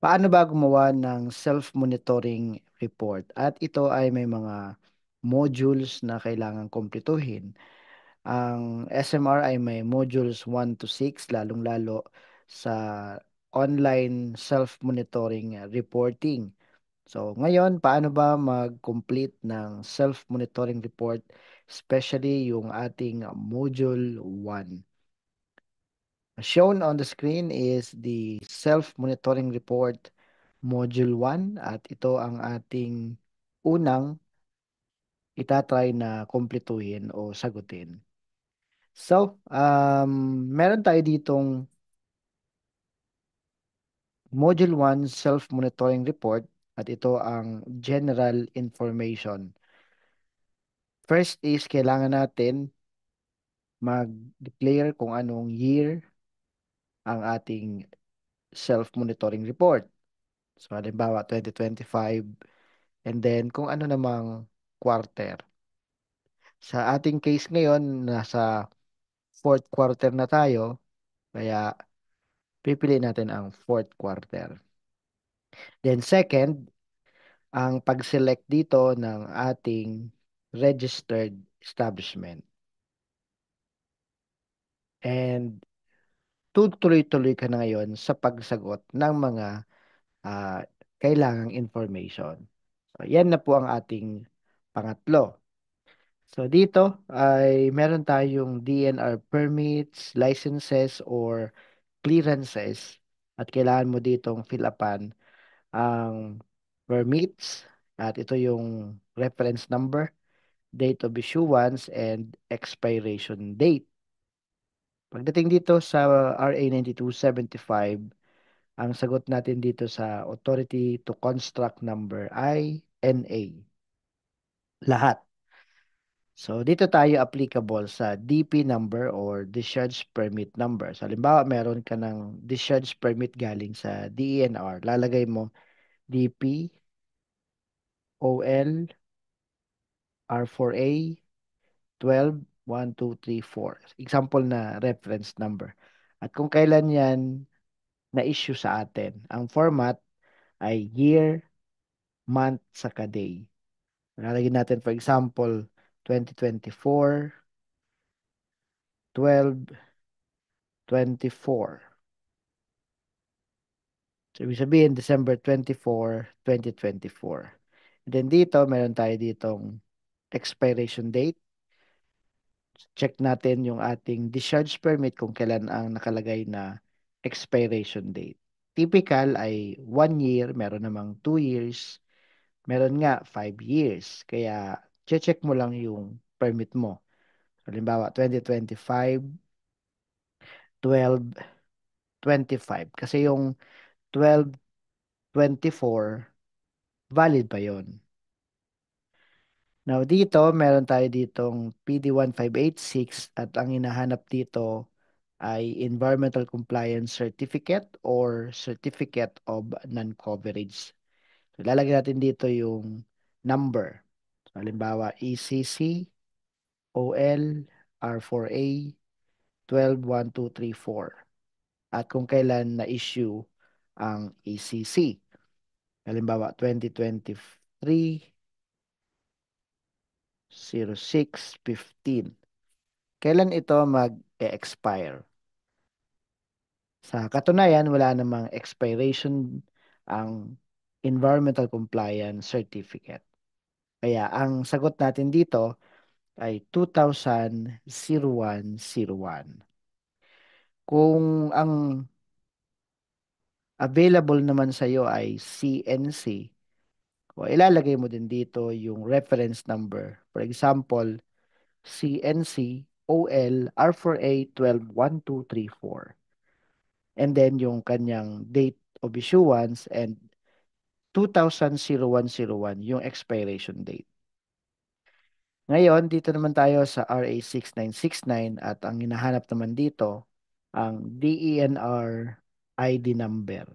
Paano ba gumawa ng self-monitoring report? At ito ay may mga modules na kailangang kumpletuhin. Ang SMR ay may modules 1 to 6, lalong-lalo sa online self-monitoring reporting. So, ngayon, paano ba mag-complete ng self-monitoring report, especially yung ating module 1? Shown on the screen is the self-monitoring report module 1 at ito ang ating unang itatry na kumpletuhin o sagutin. So, meron tayo ditong module 1 self-monitoring report at ito ang general information. First is kailangan natin mag-declare kung anong year ang ating self-monitoring report. So, halimbawa, 2025. And then, kung ano namang quarter. Sa ating case ngayon, nasa fourth quarter na tayo, kaya pipili natin ang fourth quarter. Then second, ang pag-select dito ng ating registered establishment. And tutuloy-tuloy ka na ngayon sa pagsagot ng mga ah, kailangang information. So, yan na po ang ating pangatlo. So dito ay meron tayong DNR permits, licenses, or clearances at kailangan mo ditong fill upan ang permits at ito yung reference number, date of issuance, and expiration date. Pagdating dito sa RA 9275, ang sagot natin dito sa Authority to Construct number ay NA. Lahat. So, dito tayo applicable sa DP number or discharge permit number. So, halimbawa, meron ka ng discharge permit galing sa DENR. Lalagay mo DP, OL, R4A, 12, 1, 2, 3, 4. Example na reference number. At kung kailan yan na-issue sa atin, ang format ay year, month, saka day. Lalagyan natin, for example, 2024, 12, 24. So, ibig sabihin, December 24, 2024. And then dito, meron tayo ditong expiration date. Check natin yung ating discharge permit kung kailan ang nakalagay na expiration date. Typical ay 1 year, meron namang 2 years, meron nga 5 years. Kaya, check mo lang yung permit mo. Halimbawa, 2025, 12, 25. Kasi yung 12, 24, valid pa yon. Now dito, meron tayo ditong PD1586 at ang hinahanap dito ay Environmental Compliance Certificate or Certificate of Non-Coverage. So, lalagyan natin dito yung number. So, halimbawa, ECC, OL, R4A, 121234. At kung kailan na-issue ang ECC. Halimbawa, 2023, 0615. Kailan ito mag-expire? Sa katunayan, wala namang expiration ang Environmental Compliance Certificate. Kaya ang sagot natin dito ay 2001-01. Kung ang available naman sa iyo ay CNC, o ilalagay mo din dito yung reference number. For example, CNC OL R4A 121234. And then yung kanyang date of issuance and 2001-01 yung expiration date. Ngayon, dito naman tayo sa RA 6969 at ang hinahanap naman dito ang DENR ID number.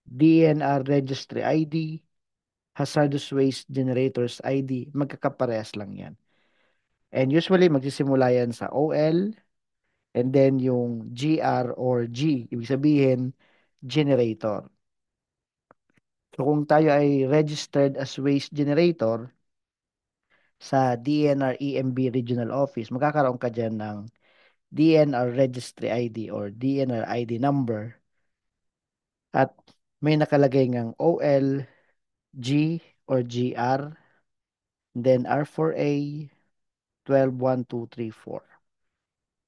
DENR Registry ID, Hazardous Waste Generators ID, magkakaparehas lang yan. And usually, magsisimula yan sa OL, and then yung GR or G, ibig sabihin, generator. So kung tayo ay registered as waste generator sa DNR EMB Regional Office, magkakaroon ka dyan ng DNR Registry ID or DNR ID number at may nakalagay ngang OL, G or GR, then R4A, 121234.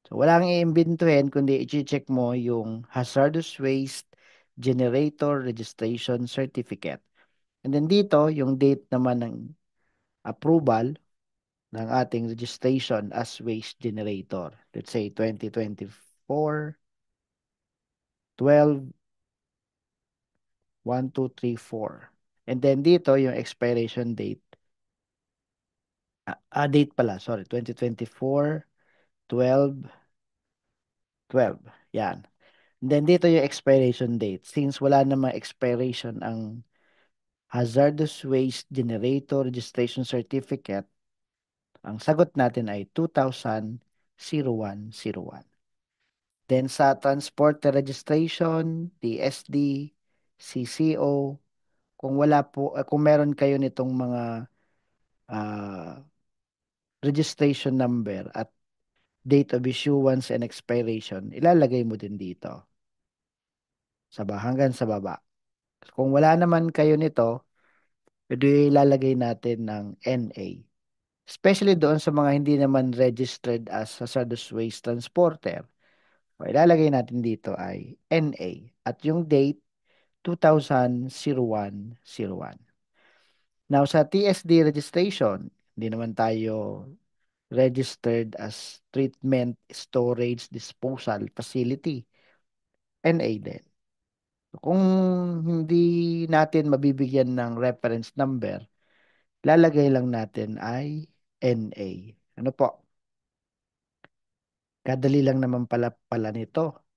So, wala kang iimbintuhin, kundi i-check mo yung Hazardous Waste Generator Registration Certificate. And then dito, yung date naman ng approval ng ating registration as waste generator. Let's say 2024, 12, 1, 2, 3, 4. And then dito, yung expiration date. Date pala, sorry, 2024, 12, 12. Yan. And then dito yung expiration date. Since wala namang expiration ang Hazardous Waste Generator Registration Certificate, ang sagot natin ay 2000-0101. Then sa Transporter Registration, TSD, CCO, kung wala po, kung meron kayo nitong mga ah, registration number at date of issuance and expiration, ilalagay mo din dito hanggang sa baba. Kung wala naman kayo nito, edi ilalagay natin ng NA. Especially doon sa mga hindi naman registered as hazardous waste transporter. O ilalagay natin dito ay NA at yung date 2001-01. Now sa TSD registration, hindi naman tayo registered as Treatment Storage Disposal Facility. NA din. Kung hindi natin mabibigyan ng reference number, lalagay lang natin ay NA. Ano po? Kadali lang naman pala nito.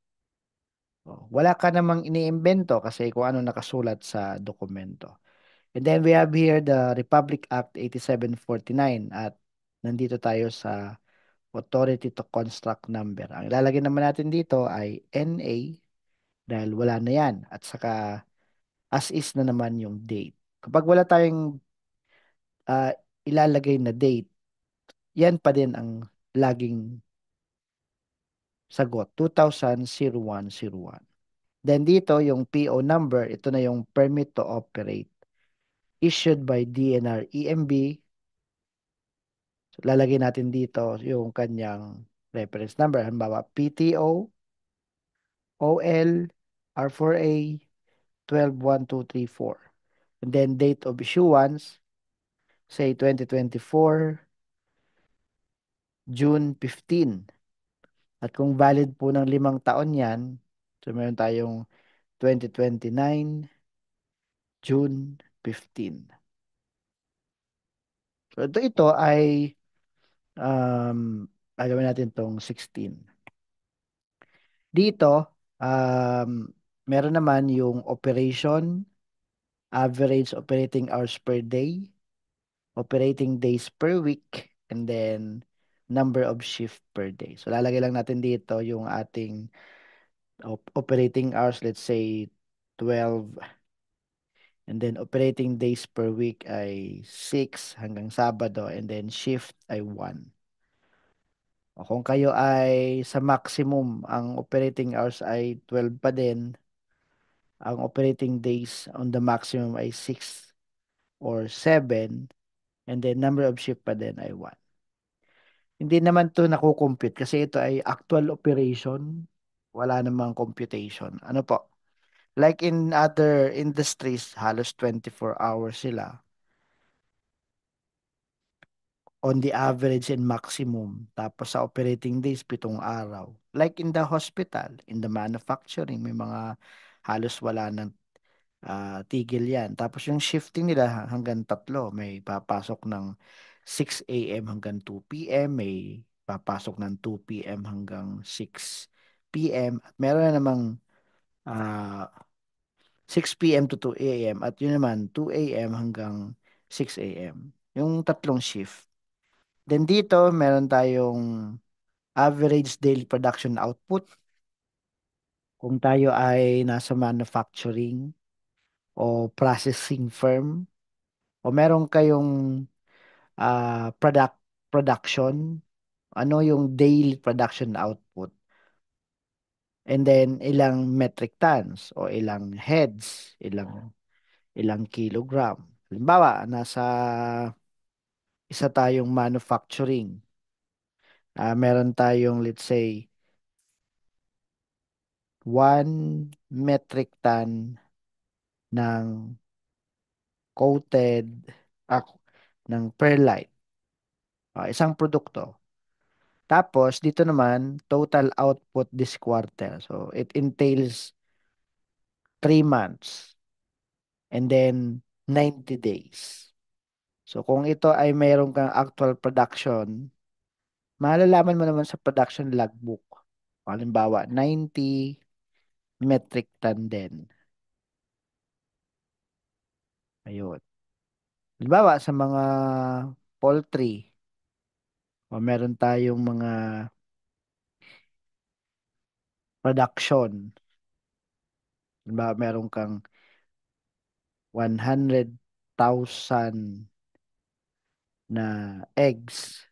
Wala ka namang iniimbento kasi kung ano nakasulat sa dokumento. And then we have here the Republic Act 8749 at nandito tayo sa Authority to Construct number. Ang ilalagay naman natin dito ay NA dahil wala na yan at saka as is na naman yung date. Kapag wala tayong ah, ilalagay na date, yan pa din ang laging sagot, 2000-0101. Then dito, yung PO number, ito na yung Permit to Operate issued by DNR EMB. So, lalagay natin dito yung kanyang reference number. Halimbawa, PTO, OL, R4A, 121234. And then date of issuance, say 2024, June 15. At kung valid po ng 5 taon yan, so meron tayong 2029, June 15. So ito ay gagawin natin tong 16. Dito, meron naman yung operation, average operating hours per day, operating days per week, and then number of shift per day. So lalagay lang natin dito yung ating operating hours, let's say 12, and then operating days per week ay 6 hanggang Sabado, and then shift ay 1. O kung kayo ay sa maximum, ang operating hours ay 12 pa din, ang operating days on the maximum ay 6 or 7, and then number of shift pa din ay 1. Hindi naman to nakukompute kasi ito ay actual operation, wala namang computation. Ano po? Like in other industries, halos 24 hours sila on the average and maximum. Tapos sa operating days, 7 araw. Like in the hospital, in the manufacturing, may mga halos wala ng tigil yan. Tapos yung shifting nila hanggang 3. May papasok ng 6 a.m. hanggang 2 p.m. May papasok ng 2 p.m. hanggang 6 p.m. At meron na namang ah, 6 p.m. to 2 a.m. At yun naman, 2 a.m. hanggang 6 a.m. Yung 3 shift. Then dito, meron tayong average daily production output. Kung tayo ay nasa manufacturing, o processing firm o meron kayong production, ano yung daily production output, and then ilang metric tons o ilang heads, ilang kilogram. Halimbawa, nasa isa tayong manufacturing. Meron tayong, let's say, 1 metric ton ng coated, ah, ng perlite, isang produkto. Tapos, dito naman, total output this quarter. So, it entails 3 months and then 90 days. So, kung ito ay mayroon kang actual production, malalaman mo naman sa production logbook. Halimbawa, 90 metric ton din. Ayun. Halimbawa, sa mga poultry, o meron tayong mga production. Halimbawa, meron kang 100,000 na eggs.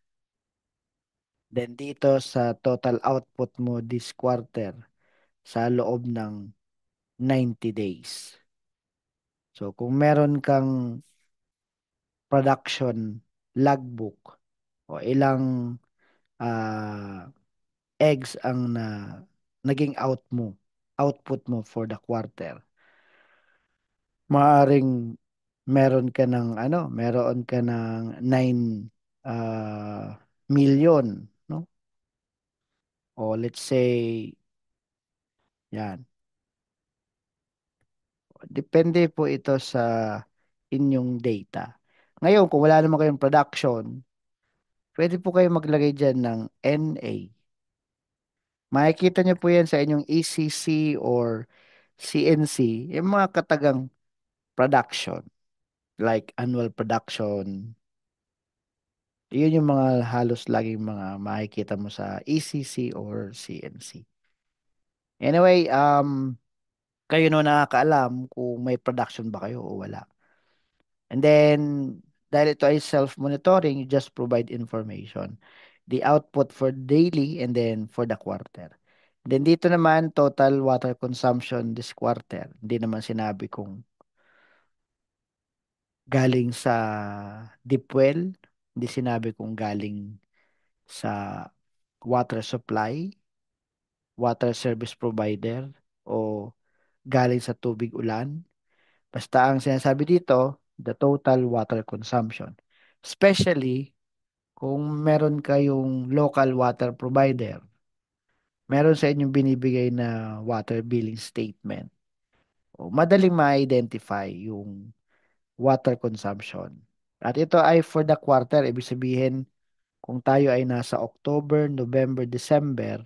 Then dito sa total output mo this quarter sa loob ng 90 days. So kung meron kang production logbook o ilang ah, eggs ang naging output mo for the quarter, maaring meron ka ng 9 million, no? O let's say, yan. Depende po ito sa inyong data. Ngayon, kung wala naman kayong production, pwede po kayo maglagay dyan ng NA. Makikita niyo po yan sa inyong ECC or CNC, yung mga katagang production, like annual production. Yun yung mga halos laging mga makikita mo sa ECC or CNC. Anyway, kayo no nakakaalam kung may production ba kayo o wala. And then, dahil ito ay self-monitoring, you just provide information. The output for daily and then for the quarter. Then dito naman, total water consumption this quarter. Hindi naman sinabi kung galing sa deep well, hindi sinabi kung galing sa water supply, water service provider, o galing sa tubig ulan. Basta ang sinasabi dito, the total water consumption. Especially kung meron kayong local water provider, meron sa inyong binibigay na water billing statement. O, madaling ma-identify yung water consumption. At ito ay for the quarter, ibig sabihin kung tayo ay nasa October, November, December,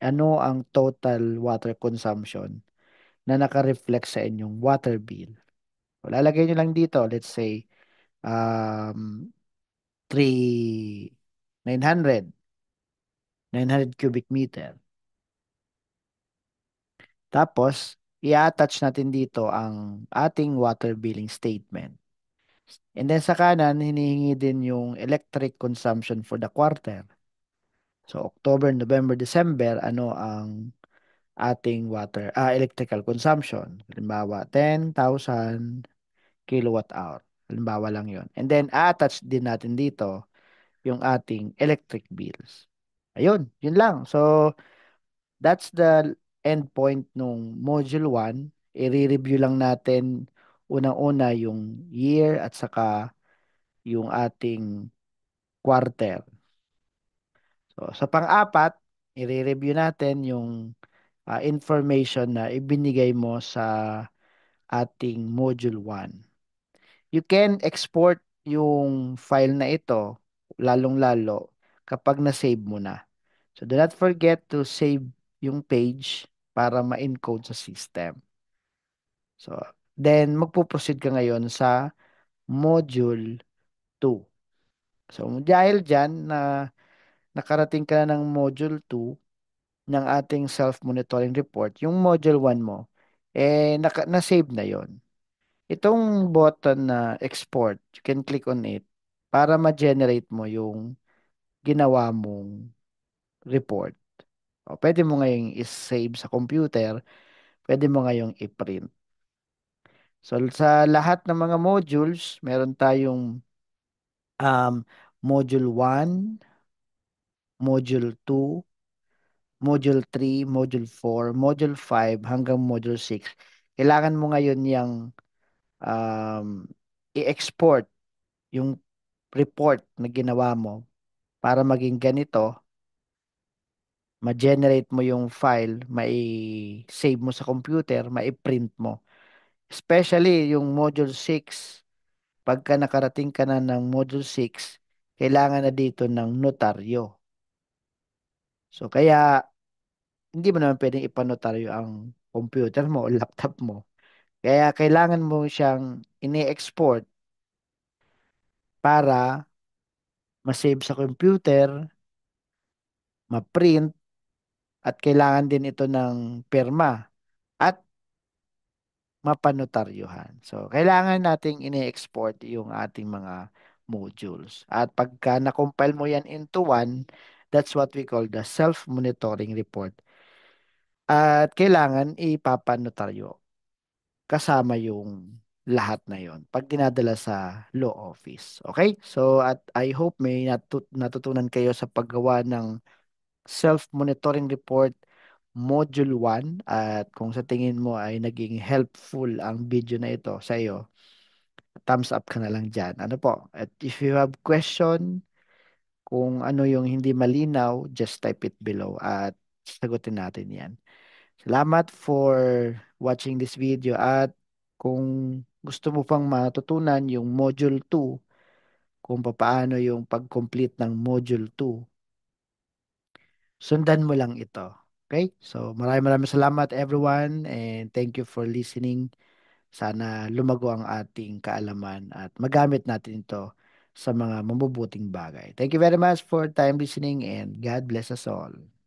ano ang total water consumption na naka-reflect sa inyong water bill. O, lalagay nyo lang dito, let's say, um, 3, 900, 900 cubic meter. Tapos, i-attach natin dito ang ating water billing statement. And then sa kanan, hinihingi din yung electric consumption for the quarter. So, October, November, December, ano ang ating electrical consumption? Halimbawa, 10,000 kilowatt hour. Halimbawa lang yon. And then, attach din natin dito yung ating electric bills. Ayun, yun lang. So, that's the end point nung module 1. I-review lang natin unang-una yung year at saka yung ating quarter. So, sa pang-apat, i-review natin yung information na ibinigay mo sa ating module 1. You can export yung file na ito, lalong-lalo kapag na-save mo na. So, do not forget to save yung page para ma-encode sa system. So, then magpo-proceed ka ngayon sa module 2. So, dahil dyan na nakarating ka na ng module 2 ng ating self-monitoring report, yung module 1 mo, na-save na yon. Itong button na export, you can click on it para ma-generate mo yung ginawa mong report. O, pwede mo ngayong i-save sa computer, pwede mo ngayong i-print. So, sa lahat ng mga modules, meron tayong module 1, module 2, module 3, module 4, module 5, hanggang module 6. Kailangan mo ngayon yung um, i-export yung report na ginawa mo para maging ganito, ma-generate mo yung file, mai-save mo sa computer, mai-print mo. Especially yung module 6, pagka nakarating ka na ng module 6, kailangan na dito ng notaryo. So kaya hindi mo naman pwedeng ipanotaryo ang computer mo o laptop mo. Kaya kailangan mo siyang ini-export para ma-save sa computer, ma-print, at kailangan din ito ng pirma at mapanotaryuhan. So, kailangan nating ini-export yung ating mga modules. At pagka na-compile mo yan into one, that's what we call the self-monitoring report. At kailangan ipapanotaryo kasama yung lahat na yon pag dinadala sa law office. Okay? So, at I hope may natutunan kayo sa paggawa ng self-monitoring report module 1, at kung sa tingin mo ay naging helpful ang video na ito sa iyo, thumbs up ka na lang dyan. Ano po? At if you have question, kung ano yung hindi malinaw, just type it below at sagutin natin yan. Salamat for watching this video, at kung gusto mo pang matutunan yung module 2, kung paano yung pag-complete ng module 2, sundan mo lang ito. Okay? So maraming maraming salamat everyone, and thank you for listening. Sana lumago ang ating kaalaman at magamit natin ito sa mga mabubuting bagay. Thank you very much for time listening, and God bless us all.